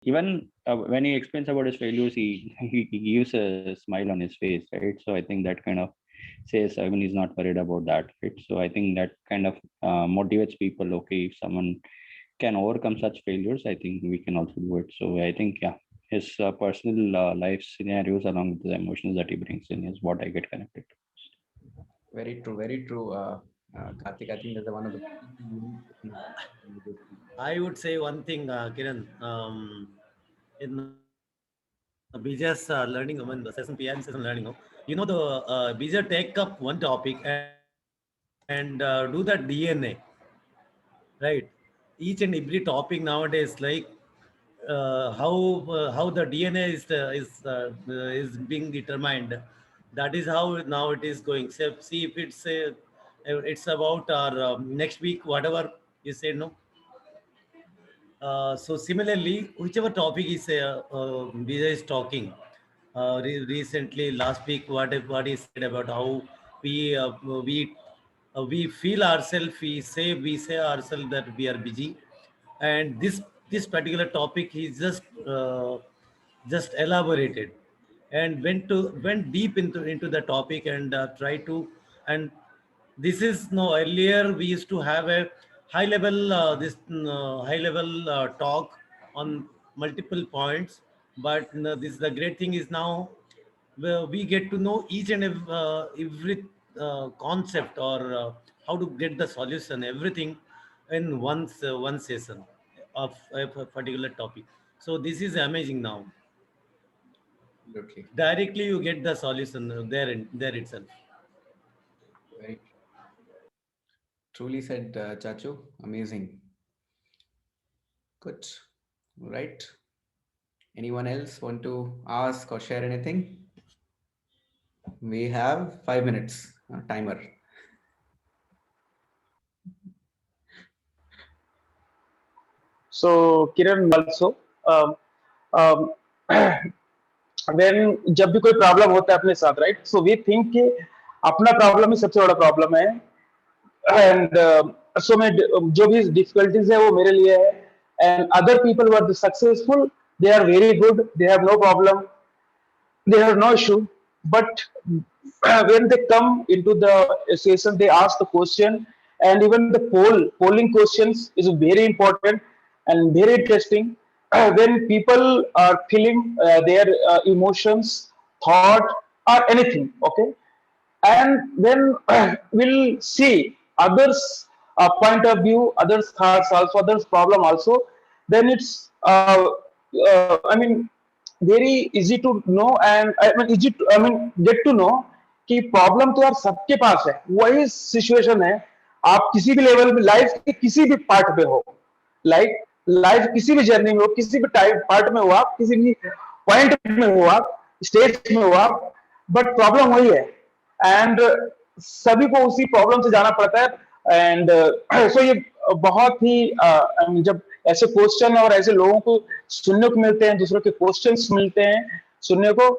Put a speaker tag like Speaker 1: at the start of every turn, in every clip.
Speaker 1: Even when he explains about his failures, he gives a smile on his face, right? So I think that kind of says, I mean, he's not worried about that, right? So I think that kind of motivates people. Okay, if someone can overcome such failures, I think we can also do it. So I think, yeah, his personal life scenarios along with the emotions that he brings in is what I get connected to.
Speaker 2: Very true, very true. Karthik, I think that's one of the things.
Speaker 3: I would say one thing, Kiran. In BJ's learning, I mean, the session PIM session learning, BJ take up one topic and do the DNA, right? Each and every topic nowadays, like how the DNA is being determined. That is how now it is going. So see if it's about our next week, whatever you say, no. So similarly, whichever topic is Vijay is talking, recently last week, what he said about how we uh, we we feel ourselves, we say ourselves that we are busy, and this particular topic he just elaborated and went deep into the topic and try to. And this is no, earlier we used to have a high level high level talk on multiple points, but this the great thing is now we get to know each and every concept, or how to get the solution, everything in one session of a particular topic. So this is amazing now.
Speaker 2: Absolutely.
Speaker 3: Directly you get the solution there itself.
Speaker 2: Very truly said, Chachu. Amazing. Good. Right. Anyone else want to ask or share anything? We have 5 minutes timer.
Speaker 4: So Kiran also, um, um, when जब भी कोई problem होता है अपने साथ, right, so we think कि अपना problem ही सबसे बड़ा प्रॉब्लम है, एंड सो मैं जो भी डिफिकल्टीज है वो मेरे लिए है, and other people were successful, they are very good, they have no problem, they have no issue. But when they come into the session, they ask the question, and even the polling questions is very important and very interesting. When people are feeling their emotions, thought, or anything, okay, and then we'll see others point of view, others thoughts also, others problem also, then it's I mean very easy to know, and I mean easy to, I mean get to know कि problem तो यार सबके पास है, वही situation है, आप किसी भी लेवल में लाइफ के किसी भी पार्ट पे हो, लाइक लाइफ किसी भी जर्नी में हो, किसी भी टाइप पार्ट में हो, आप किसी भी पॉइंट में हो, आप स्टेज में हो आप, बट प्रॉब्लम वही है, एंड सभी को उसी प्रॉब्लम से जाना पड़ता है, एंड सो ये बहुत ही जब ऐसे क्वेश्चन और ऐसे लोगों को सुनने को मिलते हैं, दूसरों के क्वेश्चंस मिलते हैं सुनने को,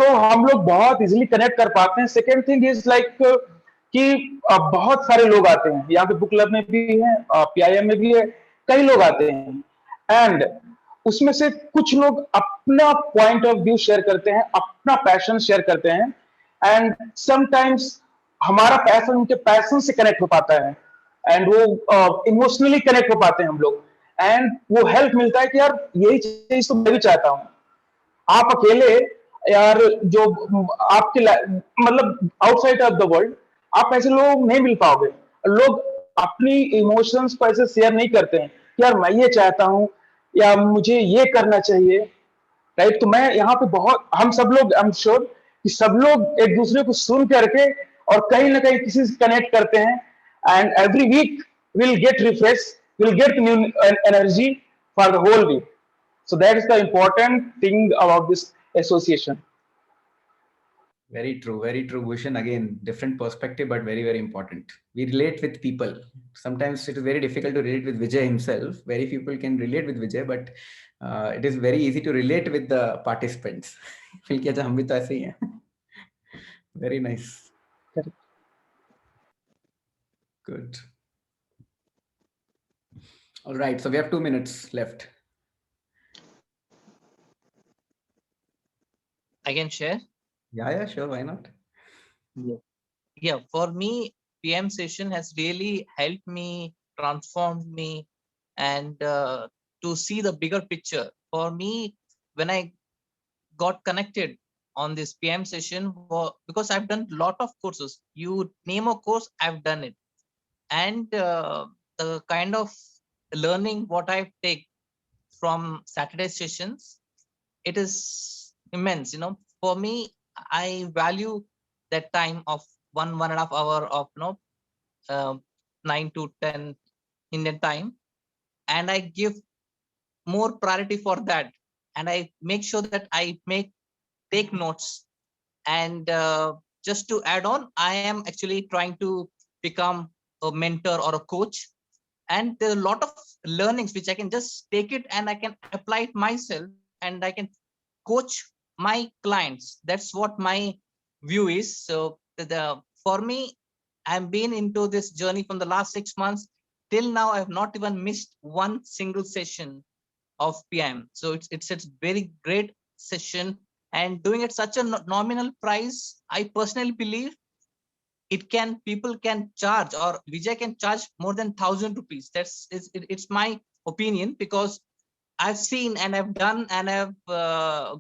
Speaker 4: तो हम लोग बहुत इजीली कनेक्ट कर पाते हैं. सेकेंड थिंग इज लाइक कि बहुत सारे लोग आते हैं यहाँ पे, बुक क्लब में भी है, पीआईएम में भी है, कई लोग आते हैं, एंड उसमें से कुछ लोग अपना पॉइंट ऑफ व्यू शेयर करते हैं, अपना पैशन शेयर करते हैं, एंड समटाइम्स हमारा पैशन उनके पैशन से कनेक्ट हो पाता है, एंड वो इमोशनली कनेक्ट हो पाते हैं हम लोग, एंड वो हेल्प मिलता है कि यार यही चीज तो मैं भी चाहता हूँ. आप अकेले यार जो आपके मतलब आउटसाइड ऑफ द वर्ल्ड, आप ऐसे लोग नहीं मिल पाओगे. लोग अपनी इमोशंस को ऐसे शेयर नहीं करते हैं कि यार मैं ये चाहता हूं या मुझे ये करना चाहिए, राइट. तो मैं यहाँ पे बहुत, हम सब लोग, आई एम श्योर कि सब लोग एक दूसरे को सुन करके और कहीं ना कहीं किसी से कनेक्ट करते हैं, and every week will get refresh, will get new energy for the whole week. So that is the important thing about this association.
Speaker 2: Very true, Bhushan. Again, different perspective, but very, very important. We relate with people. Sometimes it is very difficult to relate with Vijay himself. Very few people can relate with Vijay, but it is very easy to relate with the participants. Feel कि अच्छा हम भी तो ऐसे ही हैं. Very nice.
Speaker 4: Correct.
Speaker 2: Good. All right. So we have 2 minutes left.
Speaker 5: I can share.
Speaker 2: Yeah, sure. Why not?
Speaker 5: Yeah, for me, PM session has really helped me, transformed me, and to see the bigger picture. For me, when I got connected on this PM session, because I've done a lot of courses. You name a course, I've done it, and the kind of learning what I take from Saturday sessions, it is immense. For me, I value that time of 1.5 hour of 9 to 10 Indian time, and I give more priority for that, and I make sure that I take notes. And just to add on, I am actually trying to become a mentor or a coach, and there are a lot of learnings which I can just take it and I can apply it myself, and I can coach my clients. That's what my view is. So for me, I've been into this journey from the last 6 months till now. I have not even missed one single session of PM. So it's a very great session, and doing it such a nominal price, I personally believe people can charge, or Vijay can charge more than 1,000 rupees. It's my opinion, because I've seen and I've done and I've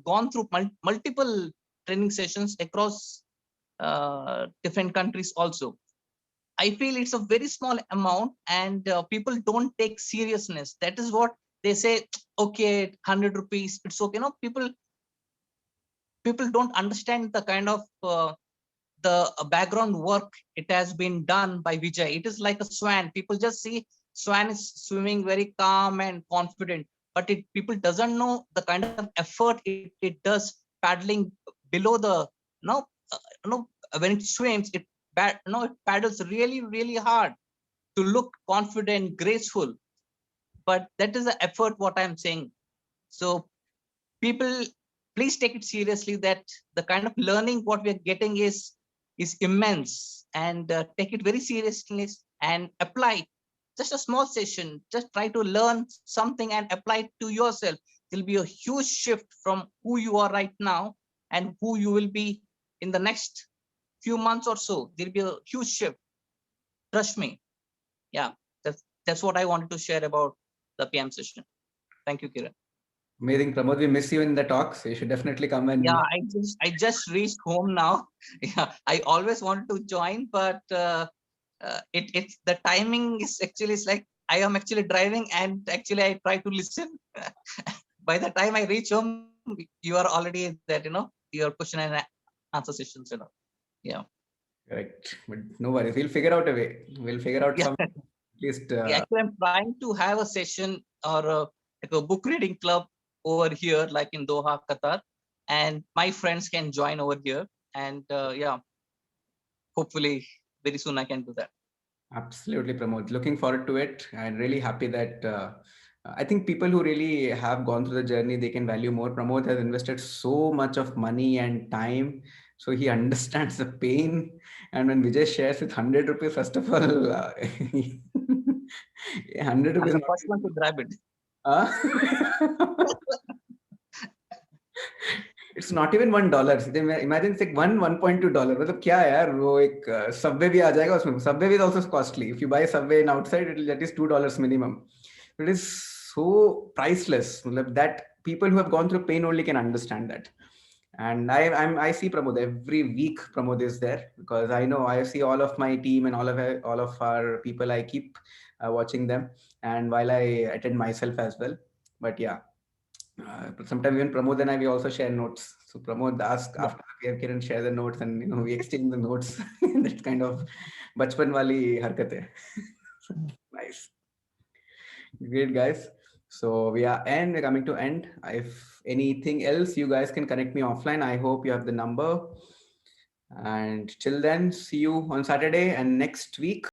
Speaker 5: gone through multiple training sessions across different countries also. I feel it's a very small amount, and people don't take seriousness. That is what they say. Okay, 100 rupees, it's okay. No, people don't understand the kind of the background work it has been done by Vijay. It is like a swan. People just see swan is swimming very calm and confident, but people doesn't know the kind of effort it does paddling below the no no when it swims it it paddles really really hard to look confident, graceful. But that is the effort what I'm saying. So people, please take it seriously, that the kind of learning what we're getting is immense, and take it very seriously and apply. Just a small session, just try to learn something and apply it to yourself. There'll be a huge shift from who you are right now and who you will be in the next few months or so. There'll be a huge shift, trust me. Yeah, that's what I wanted to share about the PM session. Thank you, Kiran.
Speaker 2: Amazing, Pramod. We miss you in the talks. You should definitely come and.
Speaker 5: Yeah, I just reached home now. Yeah, I always wanted to join, but it's the timing is actually, it's like I am actually driving, and actually I try to listen. By the time I reach home, you are already that your question and answer sessions. Yeah.
Speaker 2: Correct. But no worries. We'll figure out a way. We'll figure out
Speaker 5: Yeah.
Speaker 2: some at least.
Speaker 5: Yeah, actually, I'm trying to have a session or like a book reading club over here, like in Doha, Qatar, and my friends can join over here. And yeah, hopefully very soon I can do that.
Speaker 2: Absolutely, Pramod. Looking forward to it. And really happy that I think people who really have gone through the journey, they can value more. Pramod has invested so much of money and time, so he understands the pain. And when Vijay shares with 100 rupees, first of all, 100
Speaker 5: I'm
Speaker 2: rupees.
Speaker 5: the first one to grab it.
Speaker 2: Uh, it's not even $1. Imagine it's like $1.2. मतलब क्या है यार, वो एक Subway भी आ जाएगा उसमें. Subway is also costly. If you buy Subway in outside, it will at least $2 minimum. It is so priceless. मतलब that people who have gone through pain only can understand that. And I see Pramod every week. Pramod is there because I know I see all of my team and all of our people. I keep watching them, and while I attend myself as well. But yeah. Sometimes even Pramod and I, we also share notes. So Pramod asks after the PM, Kiran share the notes, and we exchange the notes. That's kind of bachpan wali harkat hai. Nice. Great, guys. So we're coming to end. If anything else, you guys can connect me offline. I hope you have the number. And till then, see you on Saturday and next week.